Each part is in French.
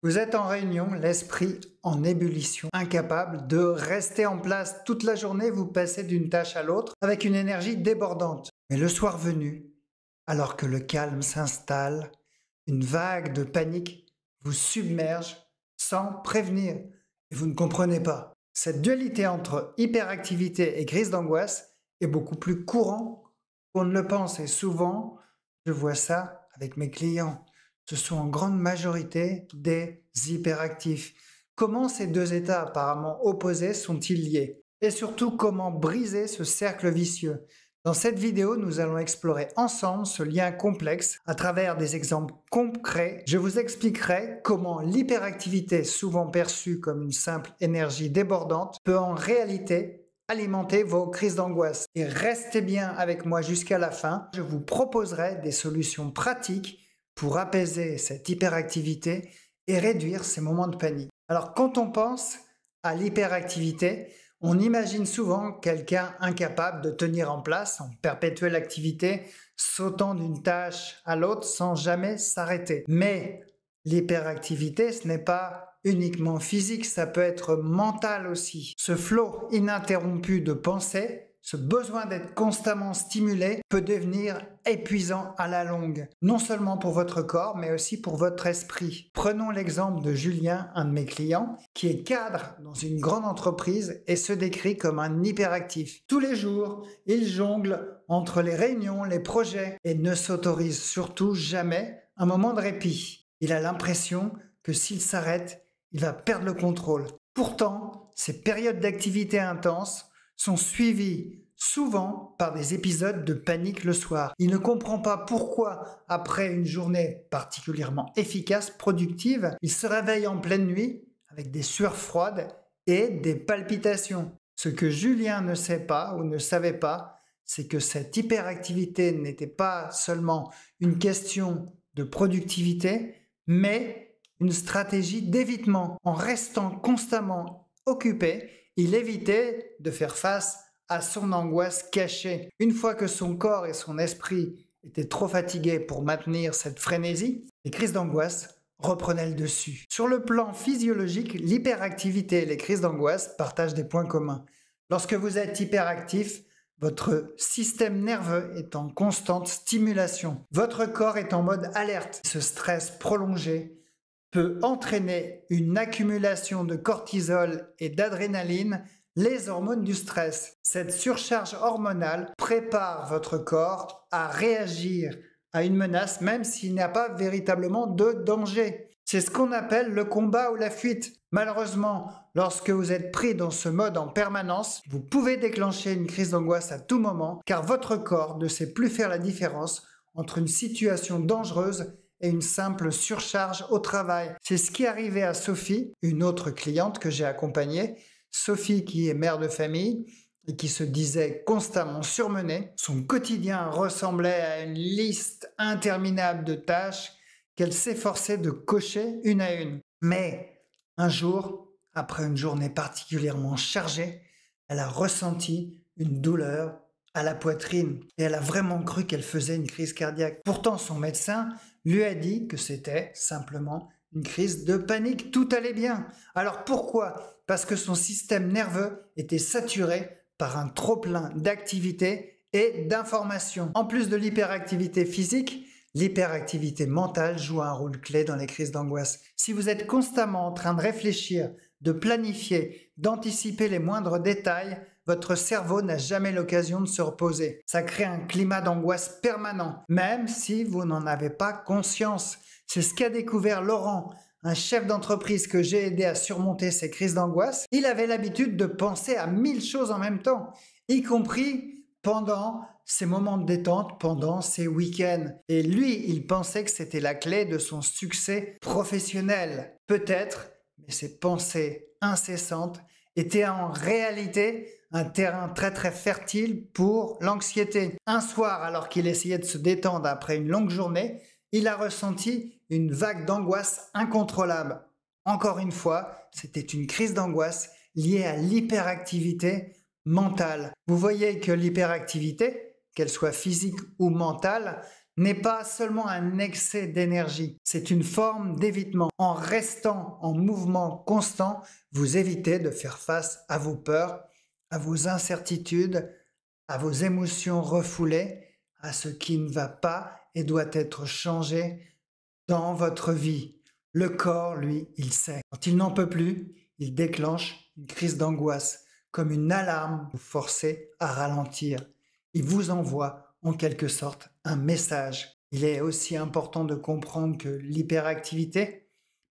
Vous êtes en réunion, l'esprit en ébullition, incapable de rester en place toute la journée, vous passez d'une tâche à l'autre avec une énergie débordante. Mais le soir venu, alors que le calme s'installe, une vague de panique vous submerge sans prévenir et vous ne comprenez pas. Cette dualité entre hyperactivité et crise d'angoisse est beaucoup plus courant qu'on ne le pense et souvent, je vois ça avec mes clients. Ce sont en grande majorité des hyperactifs. Comment ces deux états apparemment opposés sont-ils liés? Et surtout, comment briser ce cercle vicieux? Dans cette vidéo, nous allons explorer ensemble ce lien complexe à travers des exemples concrets. Je vous expliquerai comment l'hyperactivité, souvent perçue comme une simple énergie débordante, peut en réalité alimenter vos crises d'angoisse. Et restez bien avec moi jusqu'à la fin. Je vous proposerai des solutions pratiques pour apaiser cette hyperactivité et réduire ces moments de panique. Alors quand on pense à l'hyperactivité, on imagine souvent quelqu'un incapable de tenir en place en perpétuelle activité, sautant d'une tâche à l'autre sans jamais s'arrêter. Mais l'hyperactivité, ce n'est pas uniquement physique, ça peut être mental aussi. Ce flot ininterrompu de pensée, ce besoin d'être constamment stimulé peut devenir épuisant à la longue, non seulement pour votre corps, mais aussi pour votre esprit. Prenons l'exemple de Julien, un de mes clients, qui est cadre dans une grande entreprise et se décrit comme un hyperactif. Tous les jours, il jongle entre les réunions, les projets et ne s'autorise surtout jamais un moment de répit. Il a l'impression que s'il s'arrête, il va perdre le contrôle. Pourtant, ces périodes d'activité intense sont suivis souvent par des épisodes de panique le soir. Il ne comprend pas pourquoi, après une journée particulièrement efficace, productive, il se réveille en pleine nuit avec des sueurs froides et des palpitations. Ce que Julien ne sait pas ou ne savait pas, c'est que cette hyperactivité n'était pas seulement une question de productivité, mais une stratégie d'évitement. En restant constamment occupé, il évitait de faire face à son angoisse cachée. Une fois que son corps et son esprit étaient trop fatigués pour maintenir cette frénésie, les crises d'angoisse reprenaient le dessus. Sur le plan physiologique, l'hyperactivité et les crises d'angoisse partagent des points communs. Lorsque vous êtes hyperactif, votre système nerveux est en constante stimulation. Votre corps est en mode alerte. Ce stress prolongé peut entraîner une accumulation de cortisol et d'adrénaline, les hormones du stress. Cette surcharge hormonale prépare votre corps à réagir à une menace même s'il n'y a pas véritablement de danger. C'est ce qu'on appelle le combat ou la fuite. Malheureusement, lorsque vous êtes pris dans ce mode en permanence, vous pouvez déclencher une crise d'angoisse à tout moment car votre corps ne sait plus faire la différence entre une situation dangereuse et une simple surcharge au travail. C'est ce qui est arrivé à Sophie, une autre cliente que j'ai accompagnée. Sophie qui est mère de famille et qui se disait constamment surmenée. Son quotidien ressemblait à une liste interminable de tâches qu'elle s'efforçait de cocher une à une. Mais un jour, après une journée particulièrement chargée, elle a ressenti une douleur à la poitrine et elle a vraiment cru qu'elle faisait une crise cardiaque. Pourtant, son médecin lui a dit que c'était simplement une crise de panique, tout allait bien. Alors pourquoi? Parce que son système nerveux était saturé par un trop-plein d'activité et d'informations. En plus de l'hyperactivité physique, l'hyperactivité mentale joue un rôle clé dans les crises d'angoisse. Si vous êtes constamment en train de réfléchir, de planifier, d'anticiper les moindres détails, votre cerveau n'a jamais l'occasion de se reposer. Ça crée un climat d'angoisse permanent, même si vous n'en avez pas conscience. C'est ce qu'a découvert Laurent, un chef d'entreprise que j'ai aidé à surmonter ses crises d'angoisse. Il avait l'habitude de penser à 1000 choses en même temps, y compris pendant ses moments de détente, pendant ses week-ends. Et lui, il pensait que c'était la clé de son succès professionnel. Peut-être, mais ces pensées incessantes étaient en réalité un terrain très très fertile pour l'anxiété. Un soir, alors qu'il essayait de se détendre après une longue journée, il a ressenti une vague d'angoisse incontrôlable. Encore une fois, c'était une crise d'angoisse liée à l'hyperactivité mentale. Vous voyez que l'hyperactivité, qu'elle soit physique ou mentale, n'est pas seulement un excès d'énergie, c'est une forme d'évitement. En restant en mouvement constant, vous évitez de faire face à vos peurs, à vos incertitudes, à vos émotions refoulées, à ce qui ne va pas et doit être changé dans votre vie. Le corps, lui, il sait. Quand il n'en peut plus, il déclenche une crise d'angoisse, comme une alarme vous forcez à ralentir. Il vous envoie en quelque sorte un message. Il est aussi important de comprendre que l'hyperactivité,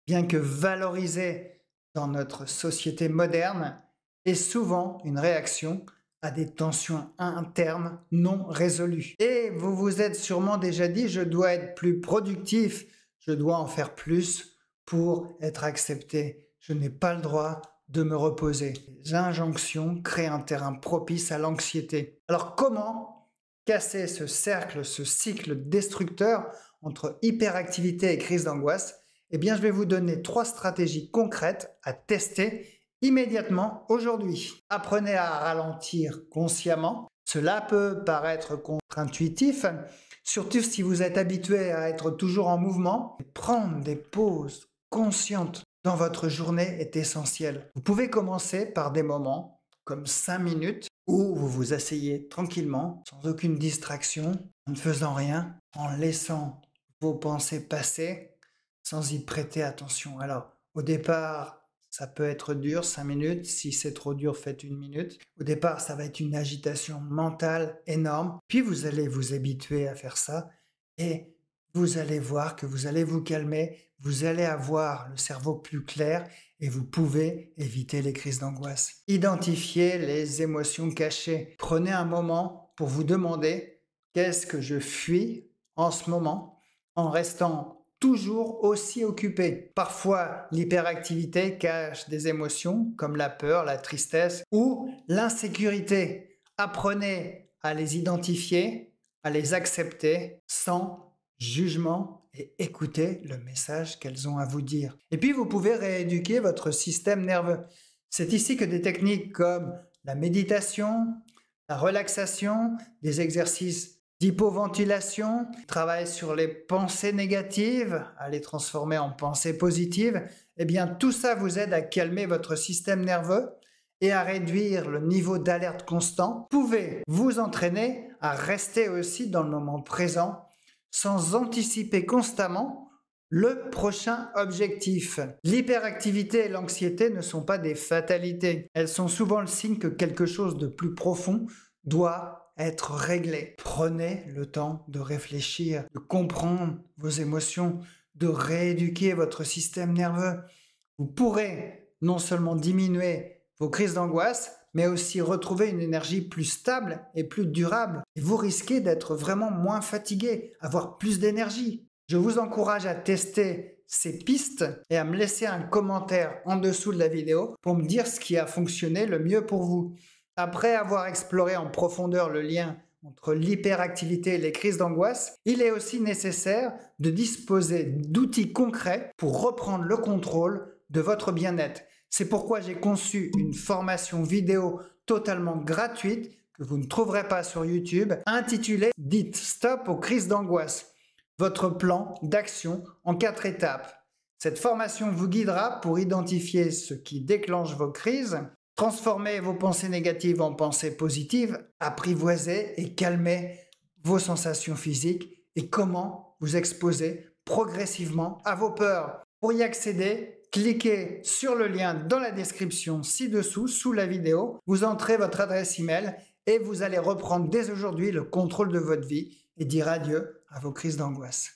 bien que valorisée dans notre société moderne, est souvent une réaction à des tensions internes non résolues. Et vous vous êtes sûrement déjà dit, je dois être plus productif, je dois en faire plus pour être accepté. Je n'ai pas le droit de me reposer. Les injonctions créent un terrain propice à l'anxiété. Alors comment casser ce cercle, ce cycle destructeur entre hyperactivité et crise d'angoisse? Eh bien, je vais vous donner 3 stratégies concrètes à tester immédiatement aujourd'hui. Apprenez à ralentir consciemment. Cela peut paraître contre-intuitif, surtout si vous êtes habitué à être toujours en mouvement. Prendre des pauses conscientes dans votre journée est essentiel. Vous pouvez commencer par des moments comme 5 minutes où vous vous asseyez tranquillement, sans aucune distraction, en ne faisant rien, en laissant vos pensées passer, sans y prêter attention. Alors, au départ, ça peut être dur, 5 minutes. Si c'est trop dur, faites 1 minute. Au départ, ça va être une agitation mentale énorme. Puis vous allez vous habituer à faire ça et vous allez voir que vous allez vous calmer, vous allez avoir le cerveau plus clair et vous pouvez éviter les crises d'angoisse. Identifiez les émotions cachées. Prenez un moment pour vous demander qu'est-ce que je fuis en ce moment en restant toujours aussi occupé. Parfois, l'hyperactivité cache des émotions comme la peur, la tristesse ou l'insécurité. Apprenez à les identifier, à les accepter sans jugement et écoutez le message qu'elles ont à vous dire. Et puis, vous pouvez rééduquer votre système nerveux. C'est ici que des techniques comme la méditation, la relaxation, des exercices d'hypoventilation, travailler sur les pensées négatives, à les transformer en pensées positives, eh bien tout ça vous aide à calmer votre système nerveux et à réduire le niveau d'alerte constant. Vous pouvez vous entraîner à rester aussi dans le moment présent sans anticiper constamment le prochain objectif. L'hyperactivité et l'anxiété ne sont pas des fatalités. Elles sont souvent le signe que quelque chose de plus profond doit être réglé. Prenez le temps de réfléchir, de comprendre vos émotions, de rééduquer votre système nerveux. Vous pourrez non seulement diminuer vos crises d'angoisse, mais aussi retrouver une énergie plus stable et plus durable. Et vous risquez d'être vraiment moins fatigué, avoir plus d'énergie. Je vous encourage à tester ces pistes et à me laisser un commentaire en dessous de la vidéo pour me dire ce qui a fonctionné le mieux pour vous. Après avoir exploré en profondeur le lien entre l'hyperactivité et les crises d'angoisse, il est aussi nécessaire de disposer d'outils concrets pour reprendre le contrôle de votre bien-être. C'est pourquoi j'ai conçu une formation vidéo totalement gratuite que vous ne trouverez pas sur YouTube, intitulée « Dites stop aux crises d'angoisse ». Votre plan d'action en 4 étapes. Cette formation vous guidera pour identifier ce qui déclenche vos crises, transformer vos pensées négatives en pensées positives, apprivoiser et calmer vos sensations physiques et comment vous exposer progressivement à vos peurs. Pour y accéder, cliquez sur le lien dans la description ci-dessous, sous la vidéo. Vous entrez votre adresse email et vous allez reprendre dès aujourd'hui le contrôle de votre vie et dire adieu à vos crises d'angoisse.